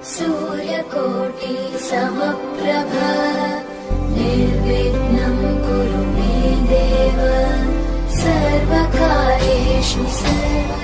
सूर्यकोटि समप्रभ निर्विघ्नं कुरु मे देव सर्वकार्येषु सर्वदा।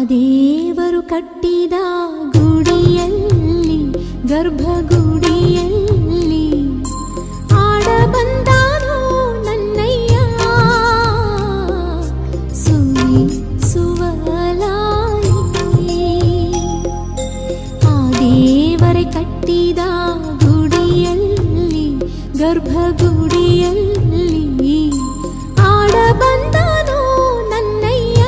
ದೇವರು ಕಟ್ಟಿದ ಗುಡಿಯಲ್ಲಿ ಗರ್ಭಗುಡಿಯಲ್ಲಿ ಆಡ ಬಂದಾನು ನನ್ನಯ್ಯ ಸುವಲಾಯಿ. ಆ ದೇವರೇ ಕಟ್ಟಿದ ಗುಡಿಯಲ್ಲಿ ಗರ್ಭಗುಡಿಯಲ್ಲಿ ಆಡ ಬಂದಾನು ನನ್ನಯ್ಯ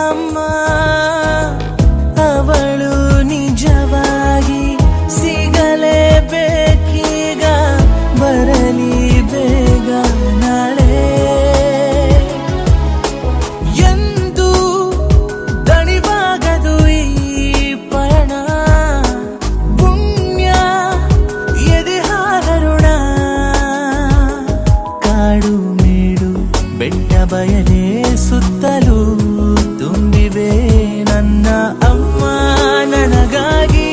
ಅಮ್ಮ ಅವಳು ನಿಜವಾಗಿ ಸಿಗಲೇಬೇಕೀಗ, ಬರಲಿ ಬೇಗ ನಾಳೆ ಎಂದು ದಣಿವಾಗದು ಈ ಪಯಣ. ಪುಣ್ಯ ಎದೆಹಾರರುಣ ಕಾಡು ಮೇಡು ಬೆಟ್ಟ ಬಯಲೇ ಸುತ್ತಲೂ ತುಂಬಿವೆ ನನ್ನ ಅಮ್ಮ. ನನಗಾಗಿ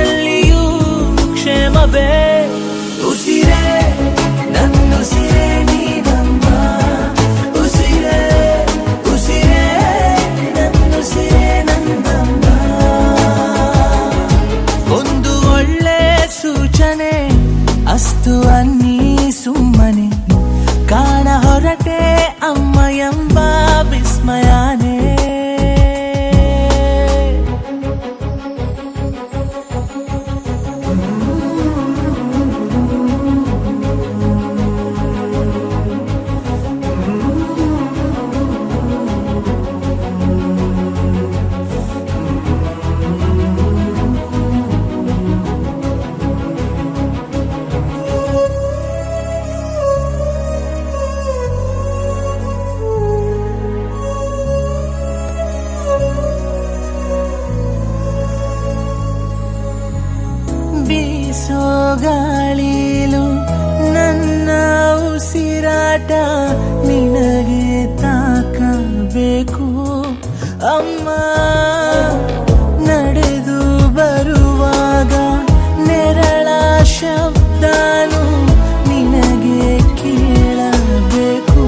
ಎಲ್ಲಿಯೂ ಕ್ಷೇಮವೇ. ಉಸಿರೇ ನನ್ನುಸಿರೇ ನೀನಮ್ಮ, ಉಸಿರೇ ಉಸಿರೇ ನನ್ನುಸಿರೇ ನನ್ನಮ್ಮ. ಒಂದು ಒಳ್ಳೆ ಸೂಚನೆ ಅಸ್ತು ಅನ್ನಿ ಸುಮ್ಮನೆ ಕಾಣ ಹೊರಟೆ ಅಮ್ಮ ಎಂಬ ವಿಸ್ಮಯನೇ. ಬೀಸೋ ಗಾಳಿಲು ನನ್ನ ಉಸಿರಾಟ ನಿನಗೆ ತಾಕಬೇಕು ಅಮ್ಮ. ನಡೆದು ಬರುವಾಗ ನೆರಳ ಶಬ್ದನು ನಿನಗೆ ಕೇಳಬೇಕು.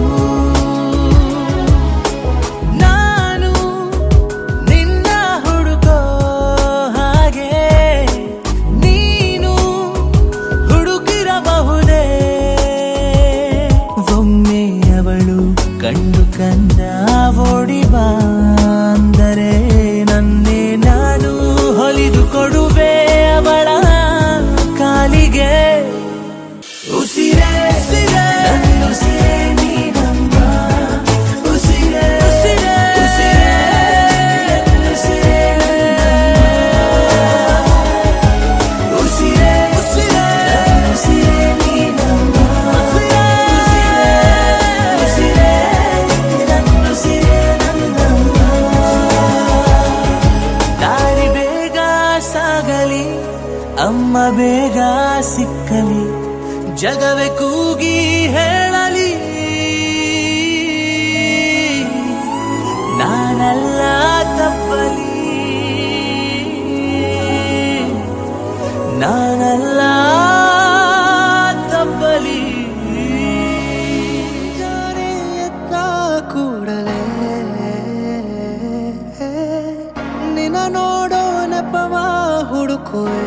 ನಾನು ನಿನ್ನ ಹುಡುಕೋ ಹಾಗೆ ನೀನು ಹುಡುಕಿರಬಹುದೇ. ಒಮ್ಮೆ ಅವಳು ಕಂಡು ಕಂದ ಓಡಿ ಬಾ ಅಂದರೆ ನನ್ನೇ ನಾನು ಹೊಲಿದು ಕೊಡುವೆ ಅವಳ ಕಾಲಿಗೆ. ಉಸಿರೇ ನನ್ನುಸಿರೇ ನೀನಮ್ಮ, ಉಸಿರೇ ಉಸಿರೇ ನನ್ನುಸಿರೇ ನನ್ನಮ್ಮ. ಉಸಿರೇ ನನ್ನುಸಿರೇ ನೀನಮ್ಮ, ಉಸಿರೇ ನನ್ನುಸಿರೇ ನನ್ನಮ್ಮ. ದಾರಿ ಬೇಗ ಸಾಗಲಿ ಅಮ್ಮ ಬೇಗ ಸಿಕ್ಕಲಿ, ಜಗವೇ ಕೂಗಿ ಹೇಳಲಿ ನಾನಲ್ಲ ತಪ್ಪಲಿ, ನಾನಲ್ಲ ತಪ್ಪಲಿ. ಜಾನೆ ಎತ್ತ ಕೂಡಲೇ ನಿನ್ನ ನೋಡೋ ನೆಪವ ಹುಡುಕುವೆ.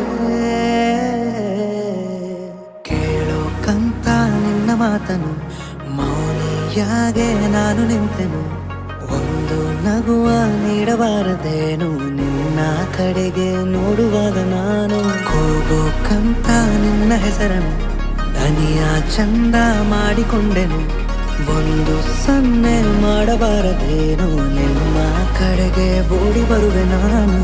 ಕೇಳೋ ಕಂತ ನಿನ್ನ ಮಾತನು ಮೌನಿಯಾಗೆ ನಾನು ನಿಂತೆನು. ಒಂದು ನಗುವ ನೀಡಬಾರದೇನು ನಿನ್ನ ಕಡೆಗೆ ನೋಡುವಾಗ ನಾನು. ಕೂಗೋ ಕಂತ ನಿನ್ನ ಹೆಸರನ್ನು ದನಿಯ ಚಂದ ಮಾಡಿಕೊಂಡೆನು. ಒಂದು ಸನ್ನೆ ಮಾಡಬಾರದೇನು ನಿಮ್ಮ ಕಡೆಗೆ ಓಡಿ ಬರುವೆ ನಾನು.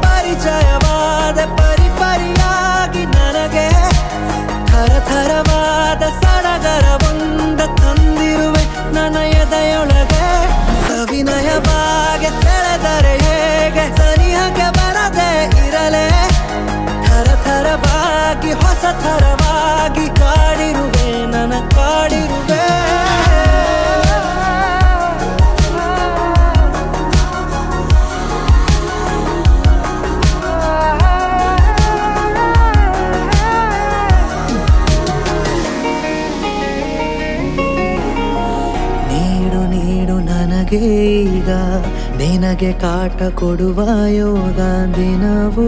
ಪರಿಚಯವಾದ ಪರಿಪರಿಯಾಗಿ ನನಗೆ ಥರಥರವಾದ ಸಡಗರವೊಂದ ತಂದಿರುವೆ ನನ್ನ ಎದೆಯೊಳಗೆ. ಸವಿನಯವಾಗಿ ಸೆಳೆದರೆ ಹೇಗೆ ಸನಿಹಕ್ಕೆ ಬರದೆ ಇರಲೇ. ಥರಥರವಾಗಿ ಹೊಸ ಥರವಾಗಿ ಕಾಡಿರುವೆ ನನ್ನ ಕಾಡಿರುವೆ. ಈಗ ನಿನಗೆ ಕಾಟ ಕೊಡುವ ಯೋಗ ದಿನವೂ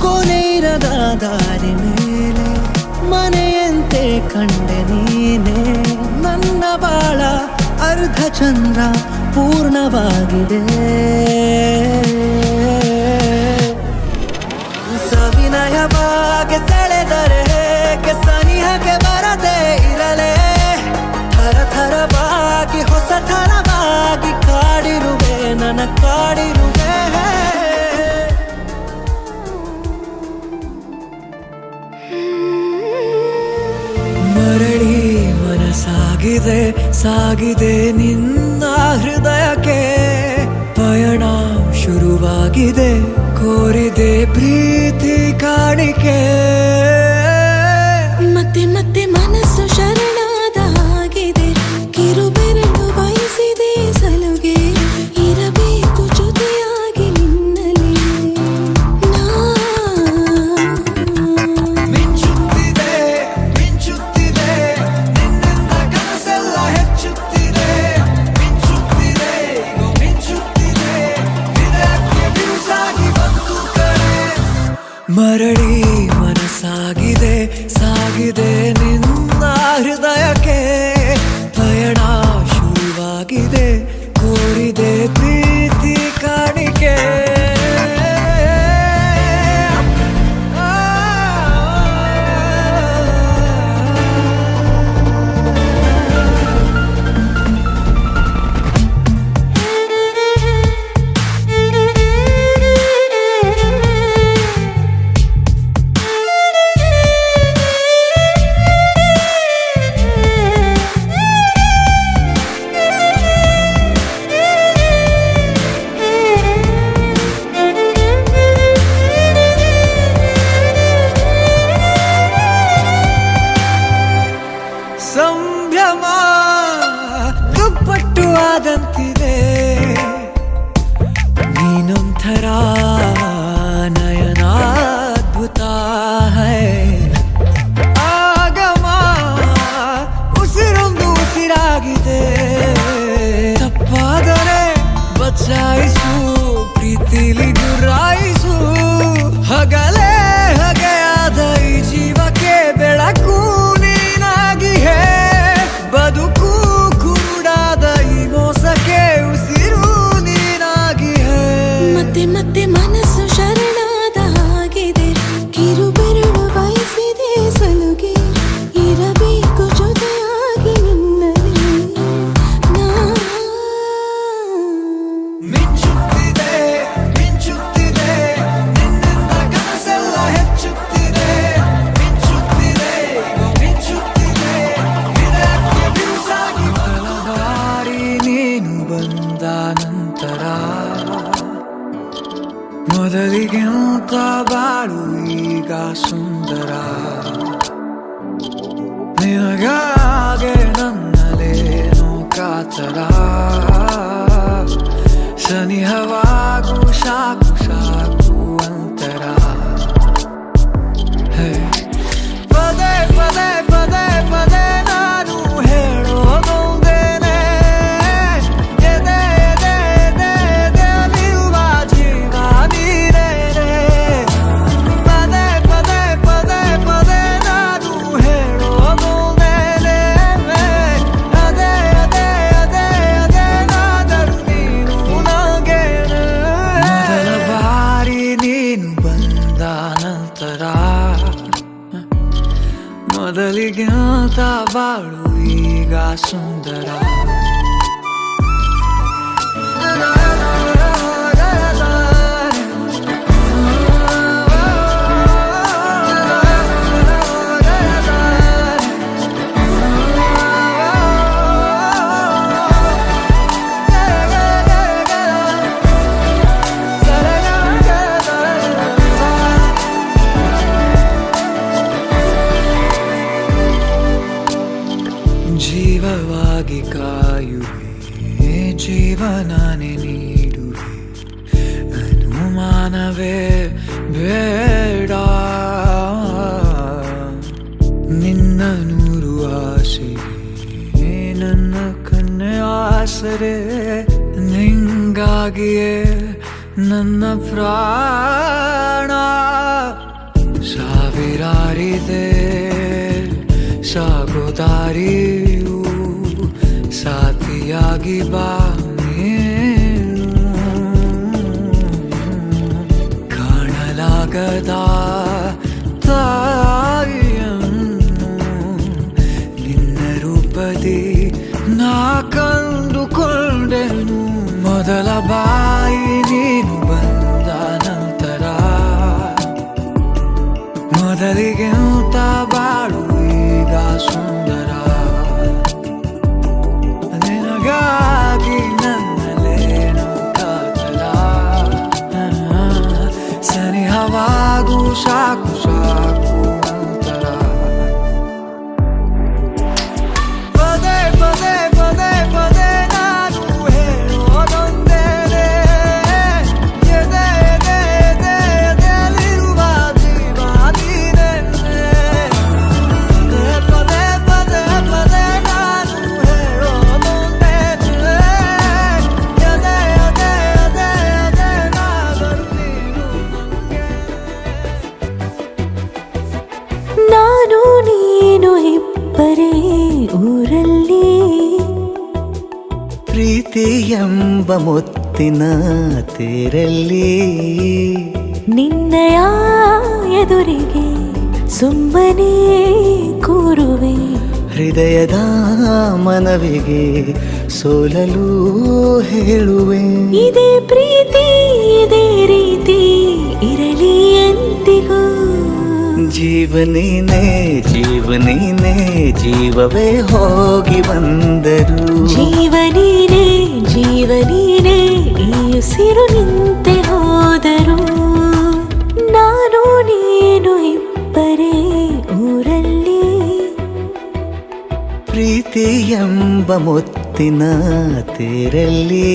ಕೊನೆಯಿರದ ದಾರಿ ಮೇಲೆ ಮನೆಯಂತೆ ಕಂಡೆ ನೀನೆ. ನನ್ನ ಬಾಳ ಅರ್ಧ ಚಂದ್ರ ಪೂರ್ಣವಾಗಿದೆ. ಸವಿನಯವಾಗಿ ಆದರೆ ಹೇಗೆ ಸನಿಹಕ್ಕೆ ಬರದೆ ಇರಲೇ ಥರ ಥರವಾಗಿ ಹೊಸ ಥರವಾಗಿ ಕಾಡಿರುವೆ ನನ್ನ ಕಾಡಿರುವೆ ಮರಳಿ ಮನಸಾಗಿದೆ ಸಾಗಿದೆ ನಿನ್ನ ಹೃದಯಕ್ಕೆ ಪಯಣ ಶುರುವಾಗಿದೆ ಕೋರಿದೆ ಪ್ರೀತಿ ಕಾಣಿಕೆ ಮತ್ತೆ ಮತ್ತೆ ಮನಸ್ಸು ಶರಣಾದ ಹಾಗಿದೆ ಕಿರುಬೆರಳು ಬಯಸಿದೆ ಸಲುಗೆ ಇರಬೇಕು ಜೊತೆಯಾಗಿ ನಿನ್ನಲ್ಲಿ ಮಿಂಚುತ್ತಿದೆ ಮಿಂಚುತ್ತಿದೆ ನಿನ್ನಿಂದ ಕನಸೆಲ್ಲ ಹೆಚ್ಚುತ್ತಿದೆ ಮಿಂಚುತ್ತಿದೆ ಮಿಂಚುತ್ತಿದೆ ಇದಕ್ಕೆ ಬಿರುಸಾಗಿ ಬಂತು ಕಡೆ ಮರಳಿ ಮನಸ್ಸಾಗಿದೆ ಸಾಗಿದೆ ನಿನ್ನ ಹೃದಯಕ್ಕೆ ಪಯಣ ಶುರುವಾಗಿದೆ ಕೋರಿದೆ ಪ್ರೀತಿ ಕಾಣಿಕೆ ಸಂಭ್ರಮ ದುಪ್ಪಟ್ಟು ಆದಂತಿದೆ ನೀನೊಂಥರ ನಯನಾದ್ಭುತ ಹೈ ಆಗಮ ಉಸಿರೊಂದು ಉಸಿರಾಗಿದೆ ತಪ್ಪಾದರೆ ಬಚಾಯಿಸು ಪ್ರೀತಿಲಿ ಗುರಾಯಿಸು ಹಗಲೇ ಹಗೆಯಾದ ಈ ಜೀವಕ್ಕೆ ಬೆಳಕು ನೀನಾಗಿಯೇ ಬದುಕು ಕುರುಡಾದ ಈ ಮೋಸಕ್ಕೆ ಉಸಿರು ನೀನಾಗಿಯೇ ಮತ್ತೆ ಮತ್ತೆ ಮನಸ್ಸು ಶರಣಾದ ಹಾಗಿದೆ ಕಿರುಬೆರಳು ಬಯಸಿದೆ ಸಲುಗೆ ಇರಬೇಕು ಜೊತೆಯಾಗಿ ನಿನ್ನಲ್ಲಿ ಮಿಂಚುತ್ತಿದೆ ಮಿಂಚುತ್ತಿದೆ ನಿನ್ನಿಂದ ಕನಸೆಲ್ಲ ಹೆಚ್ಚುತ್ತಿದೆ ಮಿಂಚುತ್ತಿದೆ ಮಿಂಚುತ್ತಿದೆ ಇದಕ್ಕೆ ಬಿರುಸಾಗಿ ಹಲವಾರಿ ನೀನು ಬಂದ ನಂತರ ಮೊದಲಿಗಿಂತ ಬಾಳು ಈಗ ಸುಂದರ ನಿನಗಾಗೆ ನನ್ನಲೇನೋ ಕಾತರ ಸನಿಹವಾಗು ಸಾಕು ಸಾಕು ಅಂತರ ಹೇ. ಪದೇ ಪದೇ ಪದೇ ಪದೇ ನಾನು ಹೇಳೋದೊಂದೇನೆ ಎದೆ ಎದೆ ಎದೆ ಎದೆಯಲ್ಲಿರುವ ಜೀವ ನೀನೇನೆ ಪದೇ ಪದೇ ಪದೇ ಪದೇ ನಾನು ಹೇಳೋದೊಂದೇನೆ ಅದೇ ಅದೇ ಅದೇ ಅದೇನಾದರೂ ನೀನು ನನಗೇನೆ ಮೊದಲ ಬಾರಿ ನೀನು ಬಂದ ನಂತರ ಮೊದಲಿಗಿಂತ ಬಾಳು ಈಗ ಸುಂದರ ಜೀವವಾಗಿ ಕಾಯುವೆ ಜೀವನನೇ ನೀಡುವೆ ಅನುಮಾನವೇ ಬೇಡ ನಿನ್ನ ನೂರು ಆಸೆ ನನ್ನ ಕಣ್ಣೆ ಆಸರೆ ನಿಂಗಾಗಿಯೇ ನನ್ನ ಪ್ರಾಣ ಸಾವಿರಾರಿದೆ ಸಾಗೋದಾರಿಯು ಸಾಥಿಯಾಗಿ ಬಾ ನೀನು ಕಾಣಲಾಗದ ತಾಯಿ ಮೊದಲಿಗೆ ಊತ ಬಾಳು ಈಗ ಸುಂದರ ನಿನಗಾಗಿ ನನ್ನಲ್ಲೇನು ಕಾಚಲ ಸನಿಹವಾಗೂ ಸಾಕು ಸಾಕು ಅಂತರ ಪದೇ ಪದೇ ಪದೇ ಪದೇ ನಾನು ಹೇಳೋದೊಂದೇನೆ ಎದೆ ಎದೆ ಎದೆ ಎದೆಯಲ್ಲಿರುವ ಜೀವ ನೀನೆನ್ನೆ ಪದೇ ಪದೇ ಪದೇ ನಾನು ಹೇಳೋದೊಂದೇನೆ ಎದೆ ಎದೆ ಎದೆ ಎದೆನಾದರೂ ನೀನು ನಾನು ನೀನು ಇಬ್ಬರೇ ಊರಲ್ಲಿ ಪ್ರೀತಿ ಎಂಬ ಮುತ್ತಿನ ತೇರಲ್ಲಿ ನಿನ್ನಯ ಎದುರಿಗೆ ಸುಮ್ಮನೆ ಕೂರುವೆ ಹೃದಯದ ಮನವಿಗೆ ಸೋಲಲು ಹೇಳುವೆ ಇದೇ ಪ್ರೀತಿ ಇದೇ ರೀತಿ ಇರಲಿ ಎಂದಿಗೂ ಜೀವನೇನೆ ಜೀವನೇನೆ ಜೀವವೇ ಹೋಗಿ ಬಂದರು ಜೀವನೀನೇ ಜೀವನೀನೇ ಈ ಉಸಿರು ನಿಂತೆ ಹೋದರು ನಾನು ನೀನು ಇಬ್ಬರೇ ಊರಲ್ಲಿ ಪ್ರೀತಿ ಎಂಬ ಮುತ್ತಿನ ತೇರಲ್ಲಿ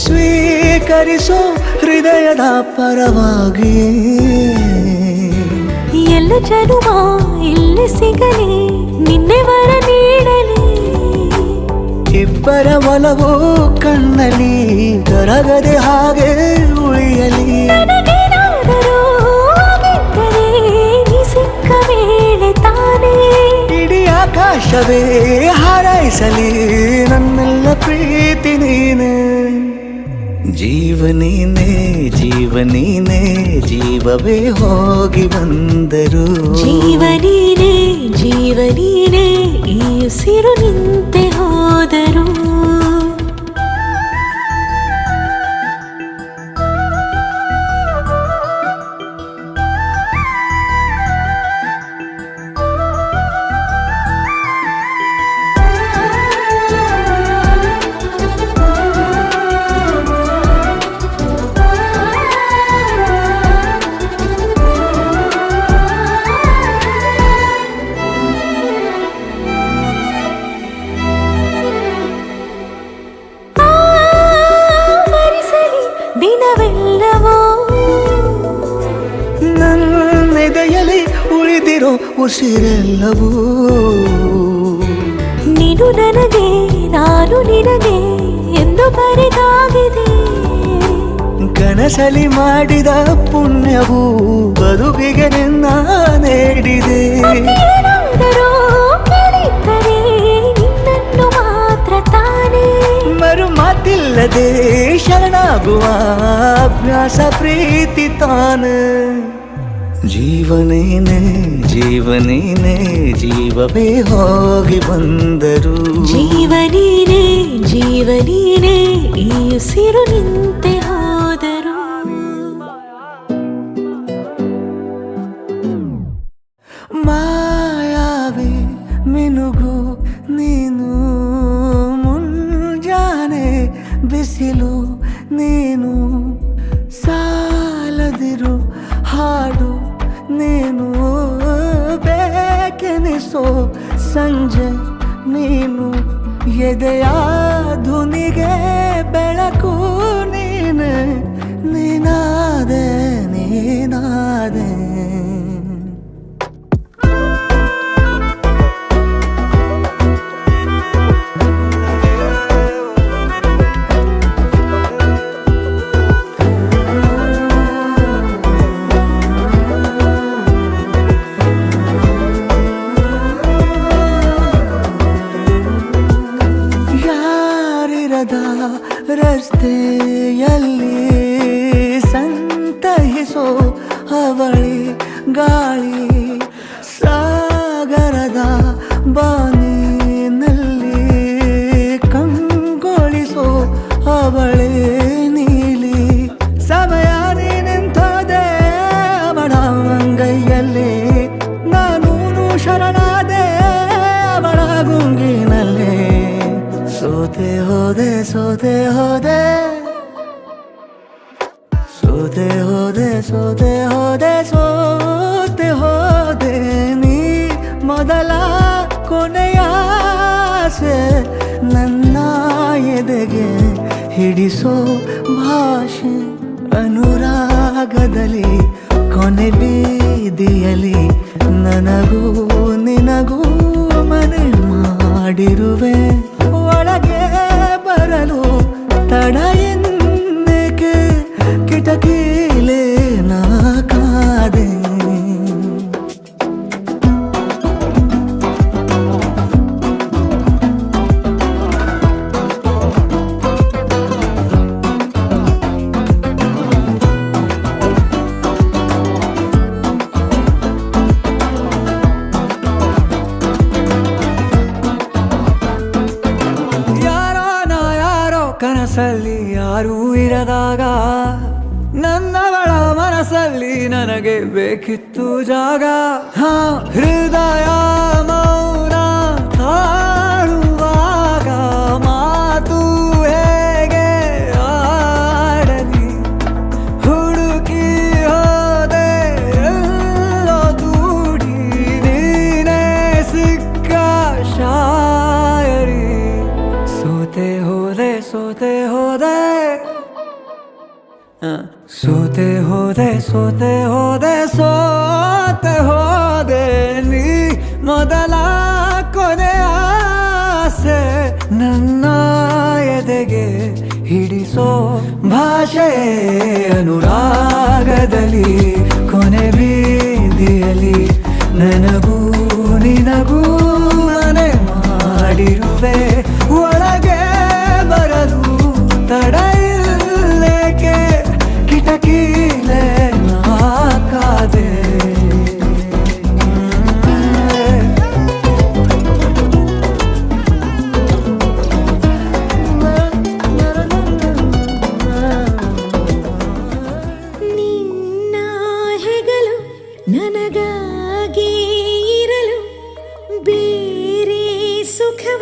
ಸ್ವೀಕರಿಸೋ ಹೃದಯದ ಪರವಾಗಿ ಎಲ್ಲ ಜನುಮ ಇಲ್ಲಿ ಸಿಗಲಿ ನಿನ್ನೆ ವರ ನೀಡಲಿ ಇಬ್ಬರ ಒಲವು ಕಣ್ಣಲ್ಲಿ ಕರಗದೆ ಹಾಗೆ ಉಳಿಯಲಿ ನನಗೇನಾದರೂ ಆಗಿದ್ದರೆ ನೀ ಸಿಕ್ಕ ವೇಳೆ ತಾನೇ ಇಡೀ ಆಕಾಶವೇ ಹಾರೈಸಲಿ ನನ್ನೆಲ್ಲ ಪ್ರೀತಿ ನೀನೆ ಜೀವನೇನೆ ಜೀವನೇನೆ ಜೀವವೇ ಹೋಗಿ ಬಂದರು ಜೀವನೀನೇ ಜೀವನೀನೇ ಈ ಉಸಿರು ನಿಂತೆ ಹೋದರು ದಿನವೆಲ್ಲವೋ ನನ್ನೆದೆಯಲ್ಲಿ ಉಳಿದಿರೋ ಉಸಿರೆಲ್ಲವೂ ನೀನು ನನಗೆ ನಾನು ನಿನಗೆ ಎಂದು ಬರೆದಾಗಿದೆ ಕನಸಲಿ ಮಾಡಿದ ಪುಣ್ಯವು ಬದುಕಿಗೆ ನಿನ್ನ ನೀಡಿದೆ ಏನಾದರೂ ಕೇಳಿದ್ದರೆ ನಿನ್ನನ್ನು ಮಾತ್ರ ತಾನೇ ಮರು ಮಾತಿಲ್ಲದೆ ಶರಣಾಗುವ ಅಭ್ಯಾಸ ಪ್ರೀತಿ ತಾನ ಜೀವನೇನೆ ಜೀವನೇನೆ ಜೀವವೇ ಹೋಗಿ ಬಂದರು ಜೀವನೀನೇ ಜೀವನೀನೇ ಈ ಉಸಿರು ನಿಂತೆ ಹೋದರು ಮಾಯಾವಿ ಮಿನುಗು ನೀನು ಮುಂಜಾನೆ ಬಿಸಿಲು ನೀನು ಸಾಲದಿರು ಹಾಡು ನೀನು ಬೇಕೆನಿಸೋ ಸಂಜೆ ನೀನು ಎದೆಯ ಧುನಿಗೆ ಬೆಳಕು ನೀನು ನೀನಾದೆ ನೀನಾದೆ ರಸ್ತೆಯಲ್ಲಿ ಸಂತಹಿಸೋ ಅವಳಿ ಗಾಳಿ ಸಾಗರದ ಬಾನಿನಲ್ಲಿ ಕಂಗೊಳಿಸೋ ಅವಳೆ ನೀಲಿ ಸಮಯ ನಿಂತೋದೆ ಅವಳ ಅಂಗೈಯಲ್ಲಿ ನಾನು ಶರಣಾದೆ ಅವಳ ಗುಂಗಿನಲ್ಲಿ ಸೋತೆ ಹೋದೆ ಸೋತೆ ಹೋದೆ ಸೋತೆ ಹೋದೆ ಸೋತೆ ಹೋದೆ ಸೋತೆ ಹೋದೆ ನೀ ಮೊದಲ ಕೊನೆಯ ಆಸೆ ನನ್ನ ಎದೆಗೆ ಹಿಡಿಸೋ ಭಾಷೆ ಅನುರಾಗದಲ್ಲಿ ಕೊನೆ ಬೀದಿಯಲ್ಲಿ ನನಗೂ ನಿನಗೂ ಮನೆ ಮಾಡಿರುವೆ ಒಳಗೆ ಬರಲು ತಡ ಎನ್ನಕ್ಕೆ ಕಿಟಕಿಲೇ ನಾ ಕಾದೆ ಕನಸಲ್ಲಿ ಯಾರೂ ಇರದಾಗ ನನ್ನವಳ ಮನಸ್ಸಲ್ಲಿ ನನಗೆ ಬೇಕಿತ್ತು ಜಾಗ ಹೃದಯ ಮೌನ ತಾಳುವಾಗ ಮಾತು ಹೇಗೆ ಆಡಲಿ ಹುಡುಕಿ ಹೋದೆ ಎಲ್ಲೋ ದೂಡಿ ನೀನೇ ಸಿಕ್ಕ ಶಾಯರಿ ಸೋತೆ ಹೋದೆ ಸೋತೆ ಹೋದೆ ಸೋತೆ ಹೋದೆ ಸೋತೆ ಹೋದೆ ಸೋತೆ ಹೋದೆ ನೀ ಮೊದಲ ಕೊನೆ ಆಸೆ ನನ್ನ ಎದೆಗೆ ಹಿಡಿಸೋ ಭಾಷೆ ಅನುರಾಗದಲ್ಲಿ ಕೊನೆ ಬೀದಿಯಲ್ಲಿ ನನಗೂ ನಿನಗೂ ಮನೆ ಮಾಡಿರುವೆ ಒಳಗೆ ಬರಲು ತಡ ಇಲ್ಲೇಕೆ ಕಿಟಕಿಲೇ ನಾ ಕಾದೆ ನಿನ್ನ ಹೆಗಲು ನನಗಾಗಿ ಇರಲು ಬೇರೆ ಸುಖವ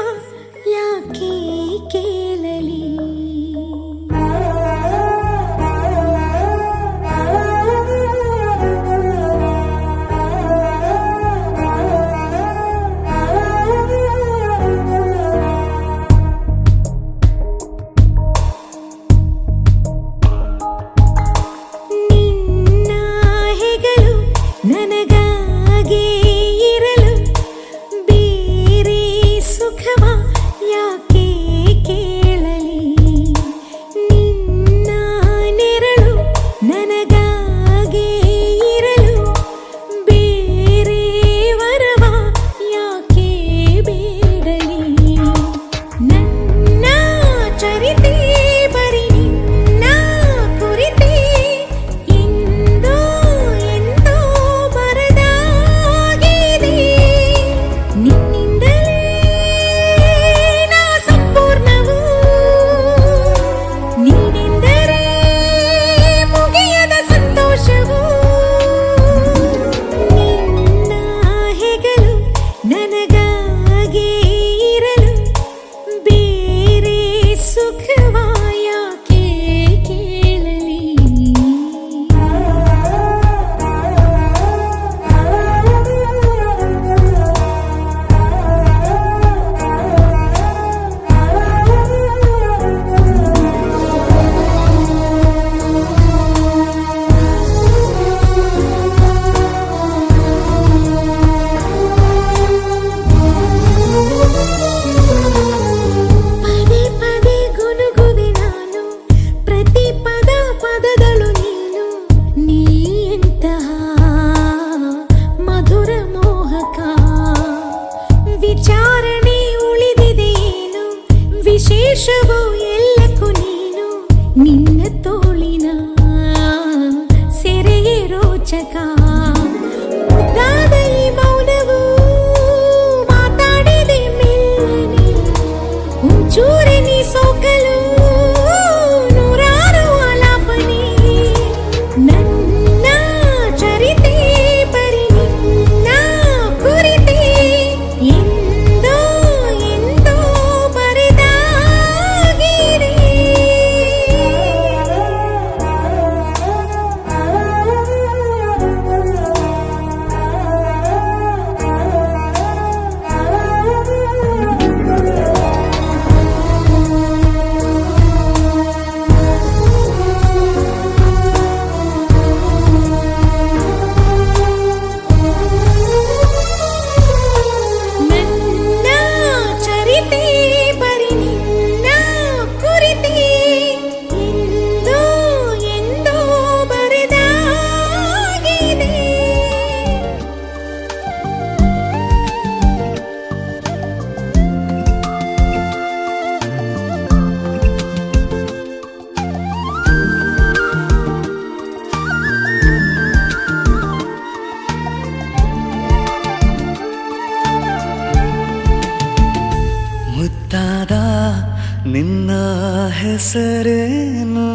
ಹೆಸರೇನು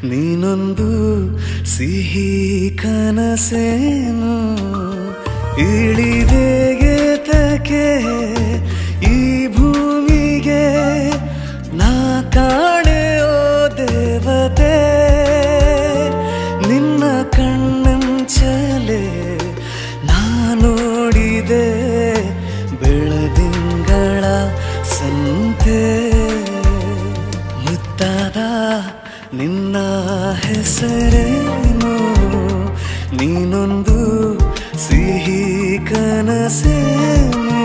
ನೀನೊಂದು ಸಿಹಿ ಕನಸೇನು ಇಳಿದೆಗೆ ತಕೆ ಈ ಭೂಮಿಗೆ ನಾ ಕಾಣೆಯೋ ದೇವತೆ ನಿನ್ನ ಕಣ್ಣಂಚಲೆ ನಾ ನೋಡಿದೆ ಬೆಳದಿಂಗಳ ಸಂತೆ ಮುದ್ದಾದ ನಿನ್ನ ಹೆಸರೇನು ನೀನೊಂದು ಸಿಹಿ ಕನಸೇನು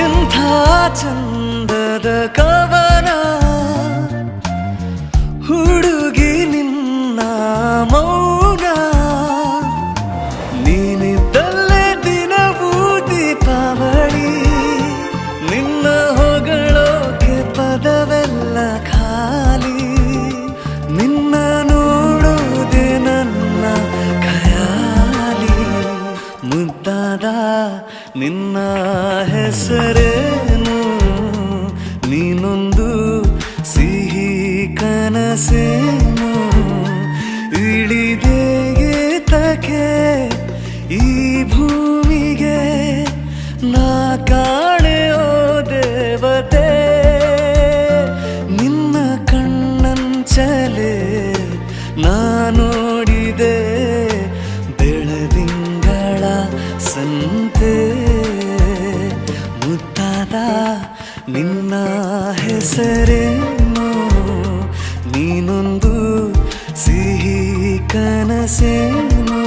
ಎಂಥ ಚಂದದ ಕವನ ಹುಡುಗಿ ನಿನ್ನ ಮೌನ ನೀನಿದ್ದಲ್ಲೇ ದಿನವೂ ದೀಪಾವಳಿ ನಿನ್ನ ಹೊಗಳೋಕೆ ಪದವೆಲ್ಲ ಖಾಲಿ ನಿನ್ನ ನೋಡೋದೆ ನನ್ನ ಖಯಾಲಿ ಮುದ್ದಾದ ನಿನ್ನ ಹೆಸರೇನು ನೀನೊಂದು ಸಿಹಿ ಕನಸೇನು ಇಳಿದೆಗೆ ತಕೆ ಈ ಭೂಮಿಗೆ ನಾ ಕಾಣೆಯೋ ದೇವತೆ ನಿನ್ನ ಕಣ್ಣಂಚಲೆ ನಾ ನೋಡಿದೆ ಬೆಳದಿಂಗಳ ಸಂತೆ ಮುದ್ದಾದ ನಿನ್ನ ಹೆಸರೇನು ನೀನೊಂದು ಸಿಹಿ ಕನಸೇನು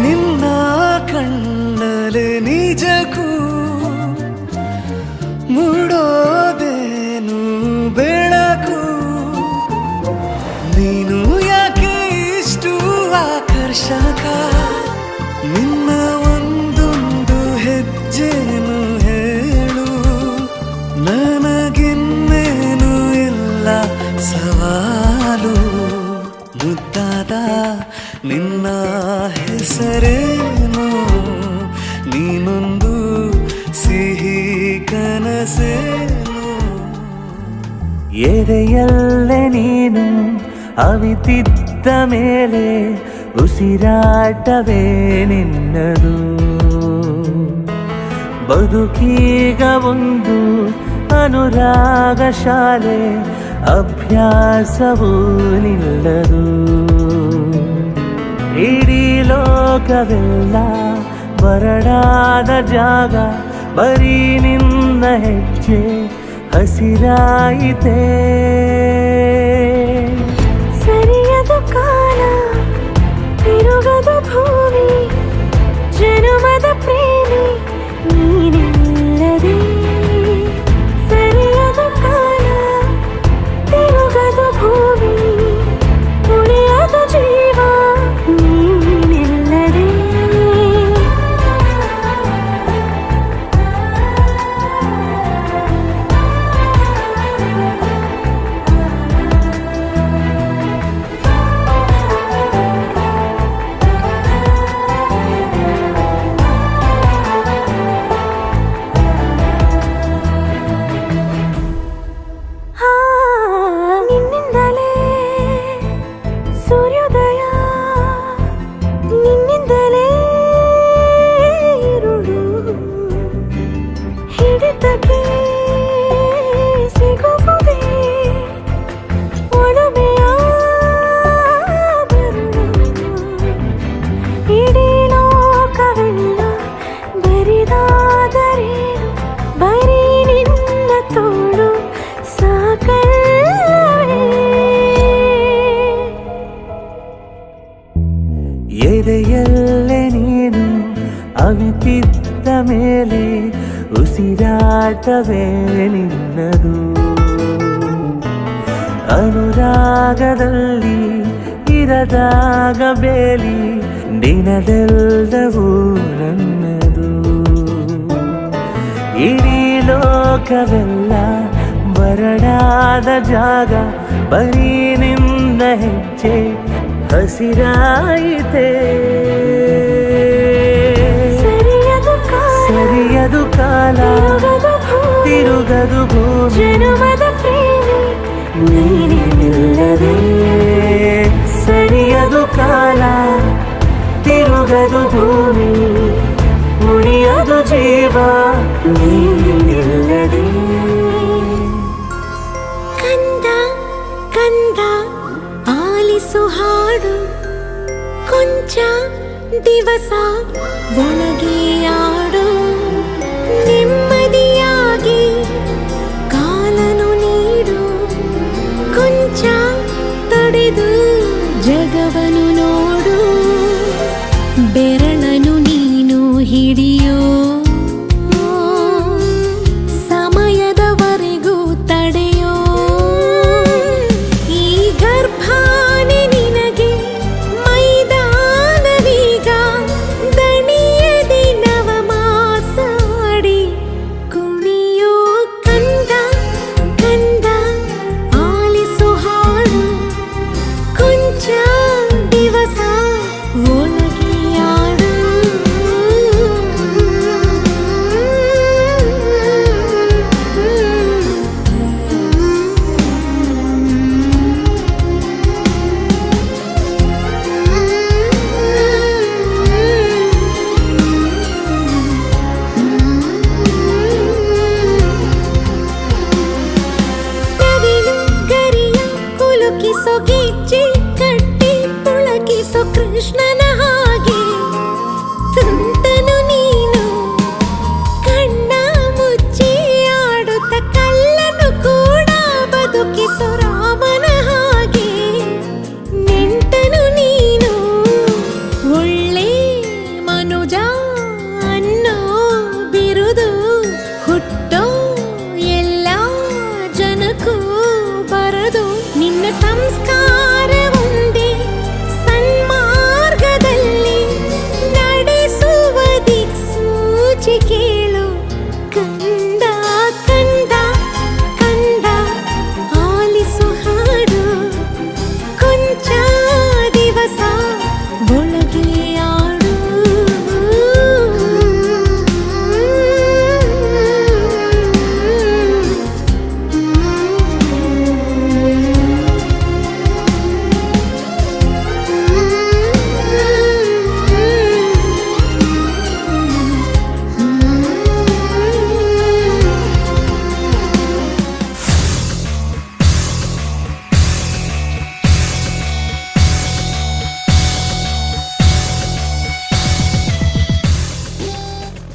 ನಿನ್ನ ಕಣ್ಣಲೆ ನಿಜಕ್ಕೂ ಮೂಡೋದೇನು ಬೆಳಕು ನೀನು ಯಾಕೆ ಇಷ್ಟು ಆಕರ್ಷಕ ನಿನ್ನ ಒಂದೊಂದು ಹೆಜ್ಜೆನು ಹೇಳು ನನಗಿನ್ನೇನು ಇಲ್ಲ ಸವಾಲು ಮುದ್ದಾದ ನಿನ್ನ ಹೆಸರೇನು ನೀನೊಂದು ಸಿಹಿ ಕನಸೇನು ಎದೆಯಲ್ಲೇ ನೀನು ಅವಿತಿದ್ದ ಮೇಲೆ ಉಸಿರಾಟವೇ ನಿನ್ನದು ಬದುಕೀಗ ಒಂದು ಅನುರಾಗ ಶಾಲೆ ಅಭ್ಯಾಸವೂ ನಿಲ್ಲದು ಇಡೀ ಲೋಕವೆಲ್ಲ ಬರಡಾದ ಜಾಗ ಬರೀ ನಿನ್ನ ಹೆಜ್ಜೆ ಹಸಿರಾಯಿತೇ ಸರಿಯದು ಕಾಲ ತಿರುಗದು ಭೂಮಿ ಜನುಮದ ಪ್ರೇಮಿ ನೀನಿಲ್ಲದೆ ಸರಿಯದು ಕಾಲ ತಿರುಗದು ಭೂಮಿ ಉಳಿಯದು ಜೀವ ನೀನಿಲ್ಲದೆ ನಿನ್ನಿಂದಲೇ ಸೂರ್ಯೋದಯ ನಿನ್ನಿಂದಲೇ ಇರುಳು ಹಿಡಿತಕ್ಕೆ ಸಿಗುವುದೇ ಒಲುಮೆಯ ಬರುಳು ಇಡೀ ಲೋಕವೆಲ್ಲ ಬರಿದಾದರೇನು ಬರೀ ನಿನ್ನ ತೋಳು ಸಾಕಲ್ಲವೇ ಎದೆಯಲ್ಲೇ ನೀನು ಅವಿತಿದ್ದ ಮೇಲೆ ಉಸಿರಾಟವೇ ನಿನ್ನದು. ಅನುರಾಗದಲ್ಲಿ ಇರದಾಗ ಬೇಲಿ ನಿನದೆಲ್ಲವೂ ನನ್ನದು. ಇಡೀ ಲೋಕವೆಲ್ಲ ಬರಡಾದ ಜಾಗ, ಬರೀ ನಿನ್ನ ಹೆಜ್ಜೆ ಹಸಿರಾಯಿತೆ. ಸರಿಯದು ಕಾಲ, ತಿರುಗದು ಭೂಮಿ, ಜನುಮದ ಪ್ರೇಮಿ ನೀನಿಲ್ಲದೆ. ಸರಿಯದು ಕಾಲ, ತಿರುಗದು ಭೂಮಿ, ಉಳಿಯದು ಜೀವ ನೀನಿಲ್ಲದೆ. ಕಂದ ಕಂದ ಆಲಿಸು ಹಾಡು, ಕೊಂಚ ದಿವಸ ಒಳಗೆ